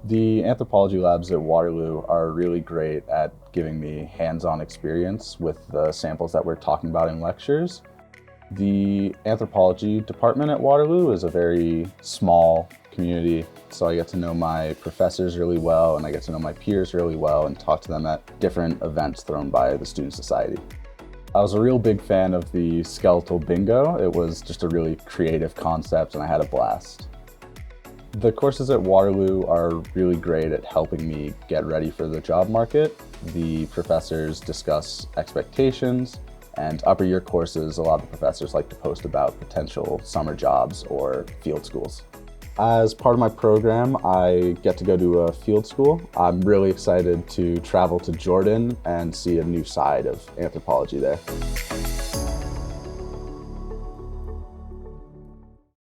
The anthropology labs at Waterloo are really great at giving me hands-on experience with the samples that we're talking about in lectures. The anthropology department at Waterloo is a very small community, so I get to know my professors really well and I get to know my peers really well and talk to them at different events thrown by the Student Society. I was a real big fan of the skeletal bingo. It was just a really creative concept and I had a blast. The courses at Waterloo are really great at helping me get ready for the job market. The professors discuss expectations, and upper year courses, a lot of the professors like to post about potential summer jobs or field schools. As part of my program, I get to go to a field school. I'm really excited to travel to Jordan and see a new side of anthropology there.